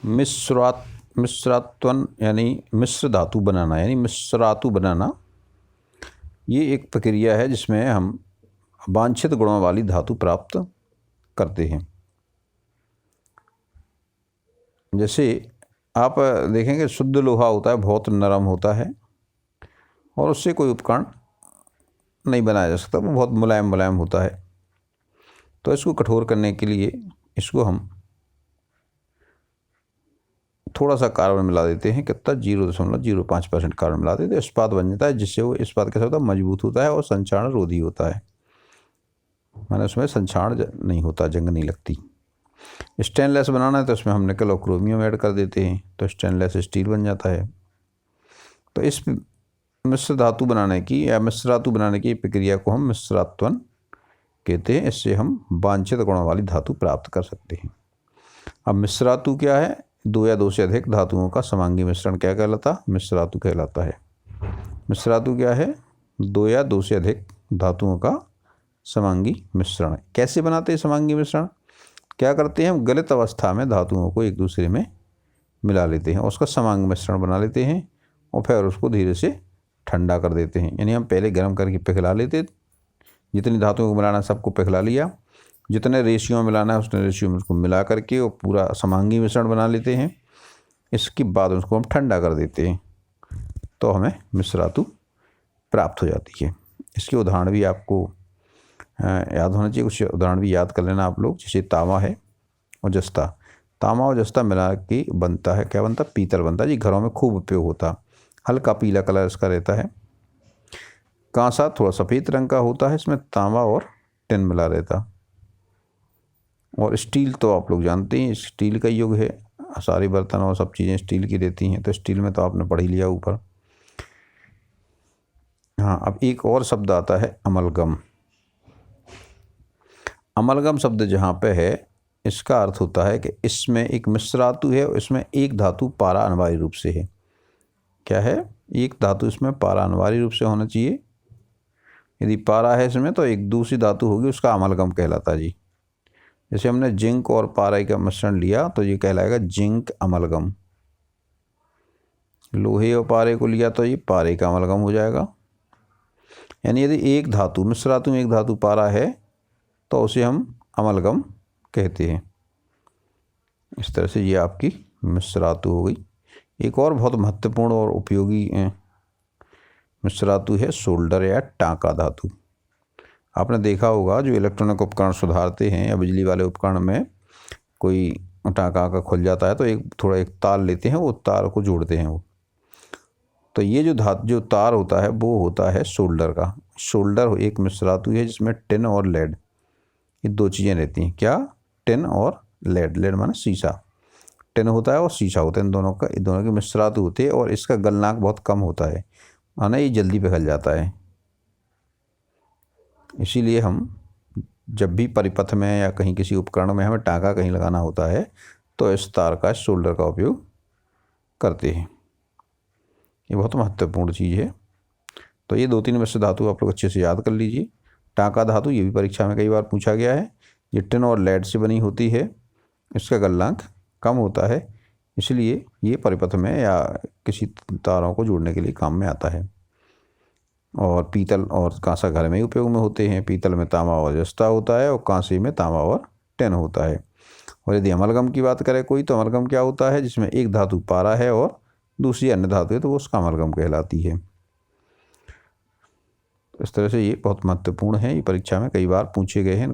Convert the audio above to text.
मिश्रात्वन यानी मिश्र धातु बनाना यानी मिश्रातु बनाना, ये एक प्रक्रिया है जिसमें हम वांछित गुणों वाली धातु प्राप्त करते हैं। जैसे आप देखेंगे शुद्ध लोहा होता है, बहुत नरम होता है और उससे कोई उपकरण नहीं बनाया जा सकता, वो बहुत मुलायम मुलायम होता है। तो इसको कठोर करने के लिए इसको हम थोड़ा सा कार्बन मिला देते हैं, कितना 0.05% कार्बन मिला देते हैं, इस्पात बन जाता है, जिससे वो इस्पात कैसा होता है, मजबूत होता है और संक्षारण रोधी होता है, माने उसमें संक्षारण नहीं होता, जंग नहीं लगती। स्टेनलेस बनाना है तो इसमें हम निकल और क्रोमियम ऐड कर देते हैं, तो स्टेनलेस स्टील बन जाता है। तो इस मिश्र धातु बनाने की या मिश्रातु बनाने की प्रक्रिया को हम मिश्रात्वन कहते हैं। इससे हम वांछित गुणों वाली धातु प्राप्त कर सकते हैं। अब मिश्रातु क्या है? दो या दो से अधिक धातुओं का समांगी मिश्रण क्या कहलाता? मिश्रातु कहलाता है। मिश्रातु क्या है? दो या दो से अधिक धातुओं का समांगी मिश्रण। कैसे बनाते हैं समांगी मिश्रण? क्या करते हैं, हम गलित अवस्था में धातुओं को एक दूसरे में मिला लेते हैं और उसका समांगी मिश्रण बना लेते हैं और फिर उसको धीरे से ठंडा कर देते हैं। यानी हम पहले गर्म करके पिघला लेते, जितनी धातुओं को मिलाना सबको पिघला लिया, जितने रेशियो में मिलाना है उतने रेशियो में उसको मिला करके और पूरा समांगी मिश्रण बना लेते हैं। इसके बाद उसको हम ठंडा कर देते हैं तो हमें मिश्रातु प्राप्त हो जाती है। इसके उदाहरण भी आपको याद होना चाहिए, कुछ उदाहरण भी याद कर लेना आप लोग। जैसे तांबा है और जस्ता, तांबा और जस्ता मिला के बनता है, क्या बनता? पीतल बनता है जी। घरों में खूब उपयोग होता, हल्का पीला कलर इसका रहता है। कांसा थोड़ा सफ़ेद रंग का होता है, इसमें तांबा और टिन मिला रहता। और स्टील तो आप लोग जानते हैं, स्टील का युग है, सारे बर्तन और सब चीज़ें स्टील की रहती हैं, तो स्टील में तो आपने पढ़ ही लिया ऊपर। हाँ, अब एक और शब्द आता है अमलगम। अमलगम शब्द जहाँ पे है, इसका अर्थ होता है कि इसमें एक मिश्रातु है और इसमें एक धातु पारा अनिवार्य रूप से है। क्या है? एक धातु इसमें पारा अनिवार्य रूप से होना चाहिए। यदि पारा है इसमें तो एक दूसरी धातु होगी, उसका अमलगम कहलाता है जी। जैसे हमने जिंक और पारा का मिश्रण लिया तो ये कहलाएगा जिंक अमलगम। लोहे और पारे को लिया तो ये पारे का अमलगम हो जाएगा। यानी यदि एक धातु मिश्रातु में एक धातु पारा है तो उसे हम अमलगम कहते हैं। इस तरह से ये आपकी मिश्रातु हो गई। एक और बहुत महत्वपूर्ण और उपयोगी मिश्रातु है सोल्डर या टाँका धातु। आपने देखा होगा जो इलेक्ट्रॉनिक उपकरण सुधारते हैं या बिजली वाले उपकरण में कोई टाँका का खुल जाता है तो एक तार लेते हैं, वो तार को जोड़ते हैं वो। तो ये जो तार होता है वो होता है सोल्डर का। सोल्डर एक मिश्रातु है जिसमें टिन और लेड, ये दो चीज़ें रहती हैं। क्या? टिन और लेड। लेड माने शीशा, टिन होता है और शीशा होता है, इन दोनों की मिश्रातु होती है और इसका गलनांक बहुत कम होता है, माना ये जल्दी पिघल जाता है। इसीलिए हम जब भी परिपथ में या कहीं किसी उपकरण में हमें टाँका कहीं लगाना होता है तो इस तार का, शोल्डर का उपयोग करते हैं। ये बहुत महत्वपूर्ण चीज़ है। तो ये दो तीन मिश्र धातु आप लोग अच्छे से याद कर लीजिए। टाँका धातु, ये भी परीक्षा में कई बार पूछा गया है। ये टिन और लेड से बनी होती है, इसका गलनांक कम होता है, इसलिए ये परिपथ में या किसी तारों को जोड़ने के लिए काम में आता है। और पीतल और कांसा घर में ही उपयोग में होते हैं। पीतल में तांबा और जस्ता होता है और कांसे में तांबा और टिन होता है। और यदि अमलगम की बात करें कोई, तो अमलगम क्या होता है? जिसमें एक धातु पारा है और दूसरी अन्य धातु है, तो वो उसका अमलगम कहलाती है। इस तरह से ये बहुत महत्वपूर्ण है, ये परीक्षा में कई बार पूछे गए हैं।